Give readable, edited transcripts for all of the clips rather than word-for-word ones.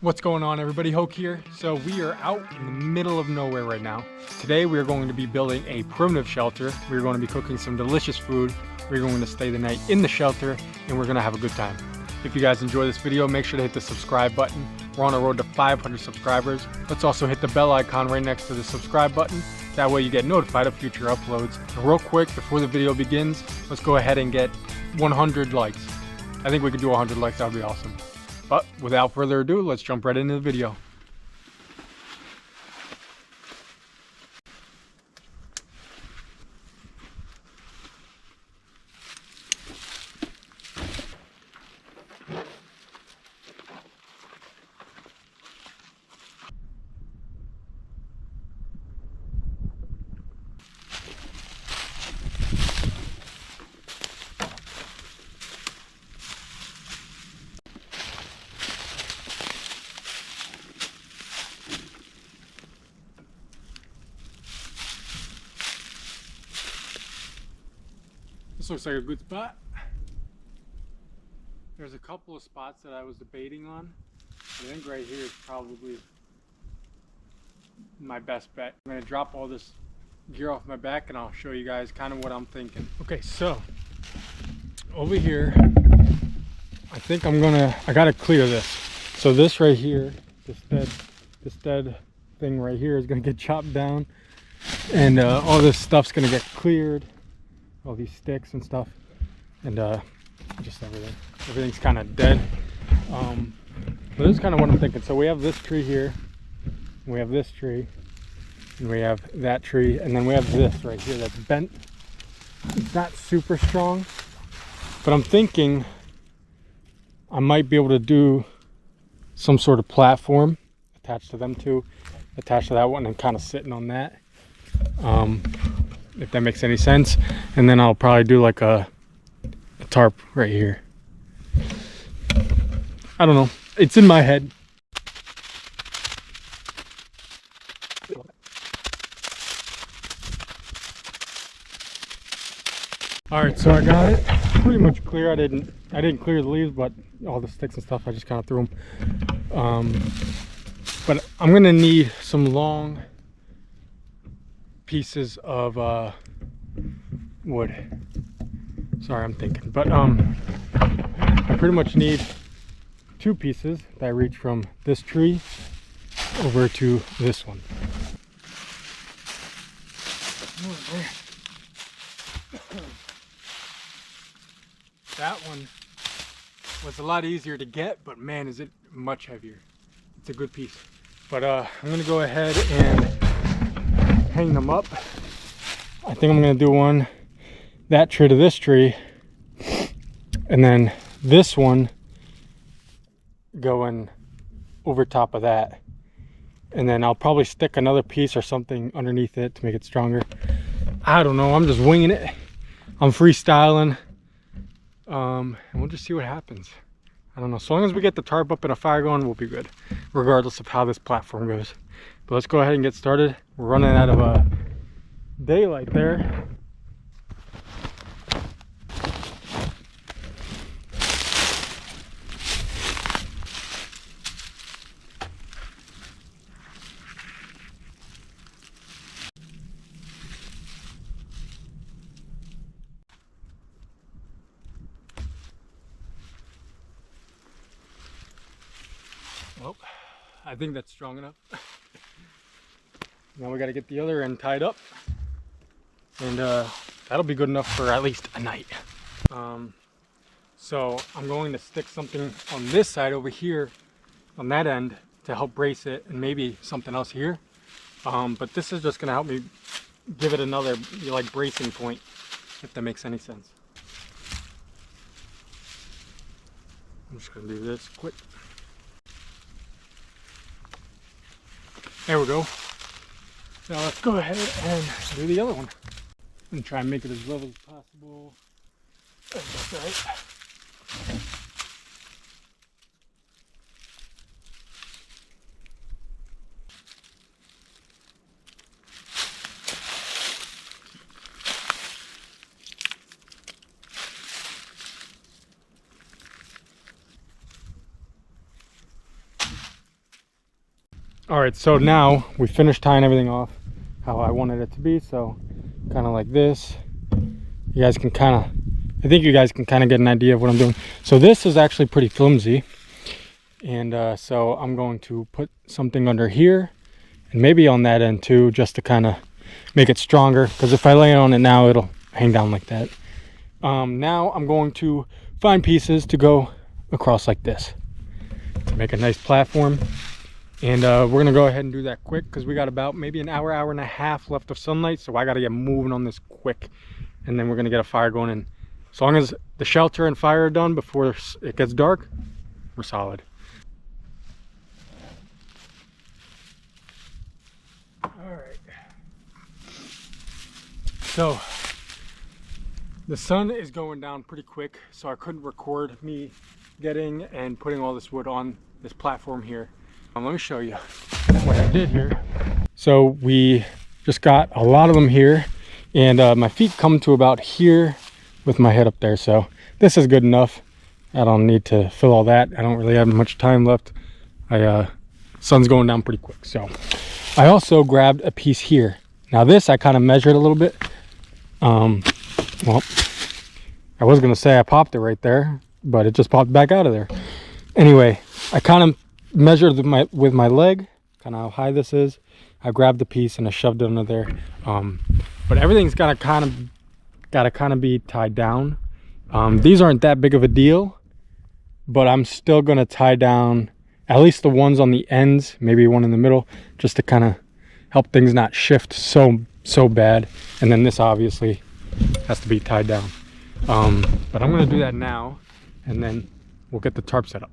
What's going on, everybody? Hoak here. So we are out in the middle of nowhere right now. Today we are going to be building a primitive shelter. We're going to be cooking some delicious food. We're going to stay the night in the shelter and we're going to have a good time. If you guys enjoy this video, make sure to hit the subscribe button. We're on a road to 500 subscribers. Let's also hit the bell icon right next to the subscribe button. That way you get notified of future uploads. And real quick, before the video begins, let's go ahead and get 100 likes. I think we could do 100 likes, that would be awesome. But without further ado, let's jump right into the video. This looks like a good spot. There's a couple of spots that I was debating on. I think right here is probably my best bet. I'm gonna drop all this gear off my back and I'll show you guys kind of what I'm thinking. Okay, so over here, I think I gotta clear this. So this right here, this dead thing right here is gonna get chopped down, and all this stuff's gonna get cleared. All these sticks and stuff, and just everything's kind of dead. But this is kind of what I'm thinking. So we have this tree here, and we have this tree, and we have that tree, and then we have this right here that's bent. It's not super strong, but I'm thinking I might be able to do some sort of platform attached to them two, attached to that one, and kind of sitting on that. If that makes any sense. And then I'll probably do like a tarp right here. I don't know, it's in my head. All right, so I got it pretty much clear. I didn't clear the leaves, but all the sticks and stuff I just kind of threw them. But I'm gonna need some long pieces of wood. Sorry, I'm thinking, but I pretty much need two pieces that reach from this tree over to this one. That one was a lot easier to get, but man, is it much heavier. It's a good piece. But I'm gonna go ahead and hang them up. I think I'm gonna do one, that tree to this tree, and then this one going over top of that, and then I'll probably stick another piece or something underneath it to make it stronger. I don't know, I'm just winging it. I'm freestyling, and we'll just see what happens. I don't know, so long as we get the tarp up and a fire going, we'll be good, regardless of how this platform goes. But let's go ahead and get started. We're running out of daylight there. Well, I think that's strong enough. Now we got to get the other end tied up, and that'll be good enough for at least a night. So I'm going to stick something on this side over here on that end to help brace it, and maybe something else here. But this is just going to help me give it another like bracing point, if that makes any sense. I'm just going to do this quick. There we go. Now let's go ahead and do the other one and try and make it as level as possible. That's right. All right, so now we finished tying everything off how I wanted it to be. So kind of like this. You guys can kind of, I think you guys can kind of get an idea of what I'm doing. So this is actually pretty flimsy. And so I'm going to put something under here and maybe on that end too, just to kind of make it stronger. Because if I lay on it now, it'll hang down like that. Now I'm going to find pieces to go across like this to make a nice platform. And we're gonna go ahead and do that quick because we got about maybe an hour, hour and a half left of sunlight. So I gotta get moving on this quick. And then we're gonna get a fire going. And as long as the shelter and fire are done before it gets dark, we're solid. All right. So the sun is going down pretty quick, so I couldn't record me getting and putting all this wood on this platform here. Let me show you what I did here. So we just got a lot of them here, and my feet come to about here with my head up there. So this is good enough. I don't need to fill all that. I don't really have much time left. Sun's going down pretty quick. So I also grabbed a piece here. Now this I kind of measured a little bit. Well, I was gonna say I popped it right there, but it just popped back out of there. Anyway, I kind of measured with my leg, kind of how high this is. I grabbed the piece and I shoved it under there. But everything's gotta kind of be tied down. These aren't that big of a deal, but I'm still gonna tie down at least the ones on the ends, maybe one in the middle, just to kind of help things not shift so bad. And then this obviously has to be tied down. But I'm gonna do that now, and then we'll get the tarp set up.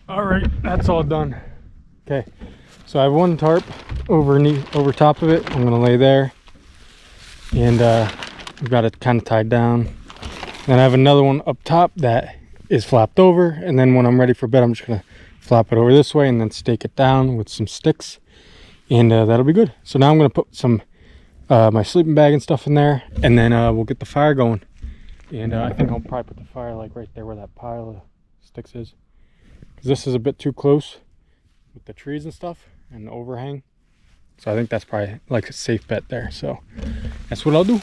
All right, that's all done. Okay, so I have one tarp over top of it. I'm gonna lay there, and I've got it kind of tied down. Then I have another one up top that is flapped over, and then when I'm ready for bed, I'm just gonna flap it over this way and then stake it down with some sticks, and that'll be good. So now I'm gonna put some my sleeping bag and stuff in there, and then we'll get the fire going. And I think I'll probably put the fire like right there where that pile of sticks is, because this is a bit too close with the trees and stuff and the overhang. So I think that's probably like a safe bet there. So that's what I'll do.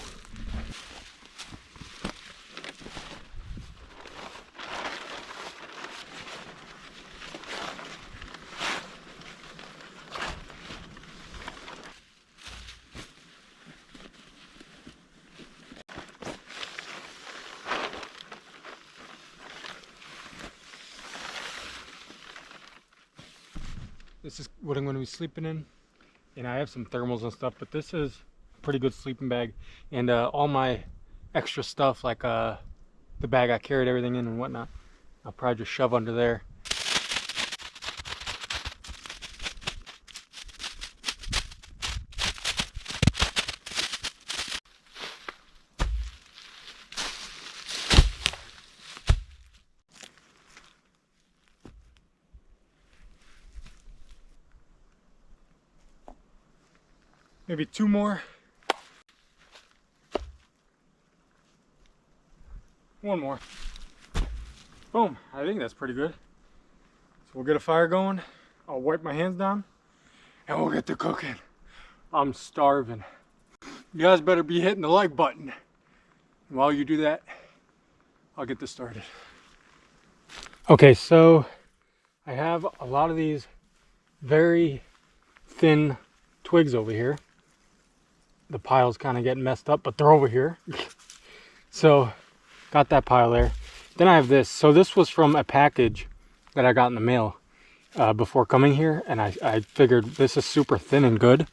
This is what I'm going to be sleeping in, and I have some thermals and stuff, but this is a pretty good sleeping bag. And all my extra stuff, like the bag I carried everything in and whatnot, I'll probably just shove under there. Maybe two more. One more. Boom. I think that's pretty good. So we'll get a fire going. I'll wipe my hands down and we'll get to cooking. I'm starving. You guys better be hitting the like button. And while you do that, I'll get this started. Okay, so I have a lot of these very thin twigs over here. The pile's kind of getting messed up, but they're over here. So got that pile there, Then I have this. So this was from a package that I got in the mail before coming here, and I figured this is super thin and good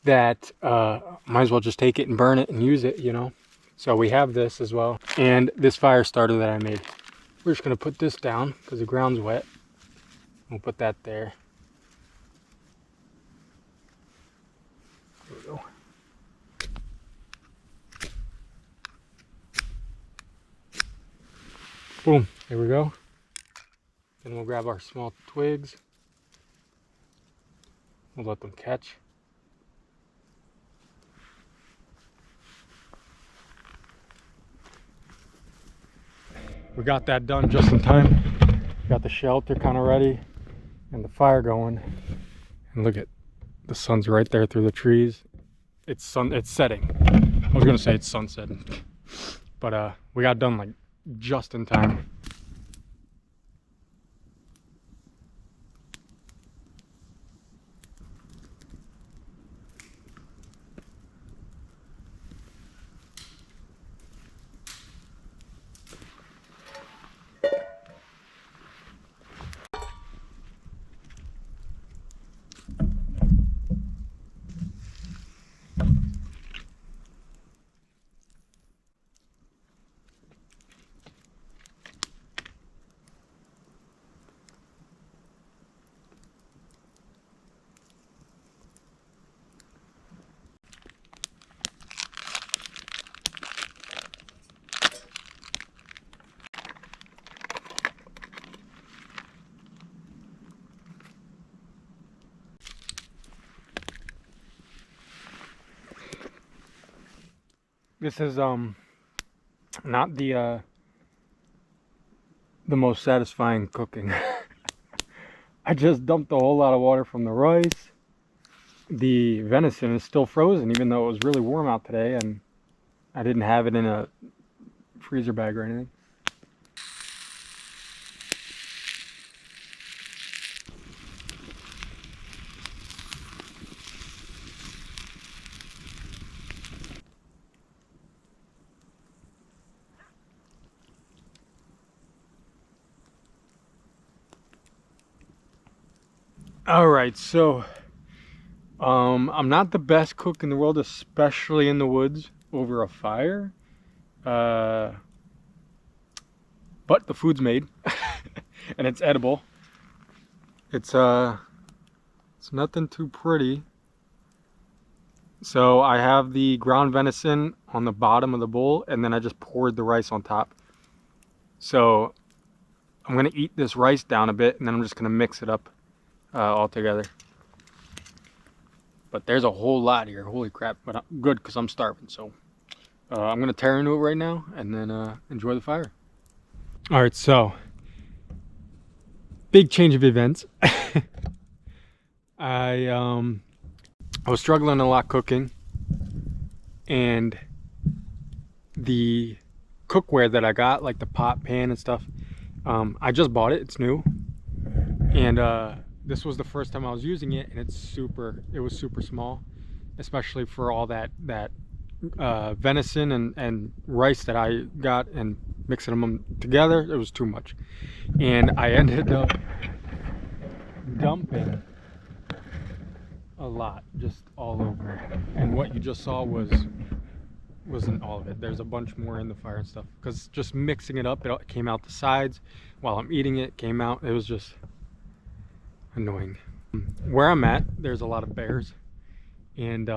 that might as well just take it and burn it and use it, you know. So we have this as well, and this fire starter that I made. We're just gonna put this down because the ground's wet. We'll put that there. There we go. Boom, there we go. Then we'll grab our small twigs. We'll let them catch. We got that done just in time. Got the shelter kind of ready and the fire going. And look at the sun's right there through the trees. It's setting. I was gonna say it's sunsetting, but we got done like just in time. This is not the most satisfying cooking. I just dumped a whole lot of water from the rice. The venison is still frozen even though it was really warm out today, and I didn't have it in a freezer bag or anything. All right, so I'm not the best cook in the world, especially in the woods over a fire. But the food's made and it's edible. It's nothing too pretty. So I have the ground venison on the bottom of the bowl, and then I just poured the rice on top. So I'm gonna eat this rice down a bit, and then I'm just gonna mix it up all together. But there's a whole lot here, holy crap. But I'm good because I'm starving. So I'm gonna tear into it right now and then enjoy the fire. All right, so big change of events. I was struggling a lot cooking, and the cookware that I got, like the pot, pan, and stuff, I just bought it. It's new, and this was the first time I was using it, and it was super small, especially for all that venison and rice that I got, and mixing them together, it was too much. And I ended up dumping a lot just all over. And what you just saw wasn't all of it. There's a bunch more in the fire and stuff, because just mixing it up, it came out the sides while I'm eating it, came out. It was just annoying. Where I'm at, there's a lot of bears and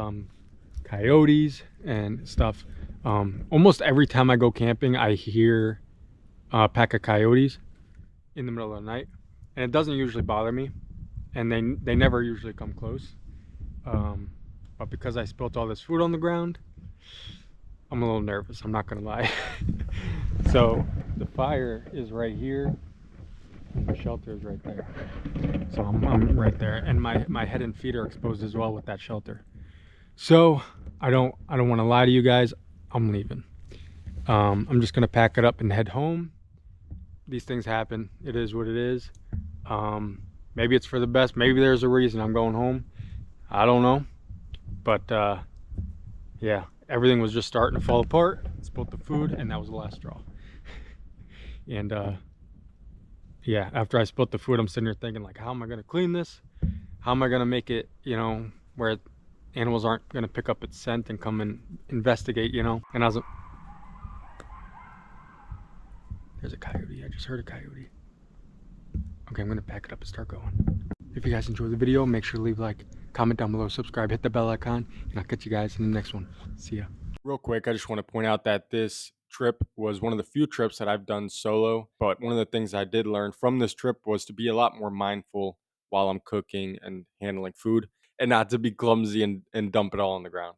coyotes and stuff. Almost every time I go camping, I hear a pack of coyotes in the middle of the night, and it doesn't usually bother me, and they never usually come close. But because I spilt all this food on the ground, I'm a little nervous, I'm not gonna lie. So the fire is right here, and my shelter is right there. So I'm right there, and my head and feet are exposed as well with that shelter. So I don't want to lie to you guys. I'm leaving. I'm just gonna pack it up and head home. These things happen. It is what it is. Maybe it's for the best. Maybe there's a reason I'm going home. I don't know. But yeah, everything was just starting to fall apart. Spilled the food, and that was the last straw. And yeah, after I split the food, I'm sitting here thinking like, how am I gonna clean this? How am I gonna make it, you know, where animals aren't gonna pick up its scent and come and investigate, you know? And I was like, there's a coyote. I just heard a coyote. Okay, I'm gonna pack it up and start going. If you guys enjoyed the video, make sure to leave a like, comment down below, subscribe, hit the bell icon, and I'll catch you guys in the next one. See ya. Real quick, I just want to point out that this trip was one of the few trips that I've done solo, but one of the things I did learn from this trip was to be a lot more mindful while I'm cooking and handling food, and not to be clumsy and dump it all on the ground.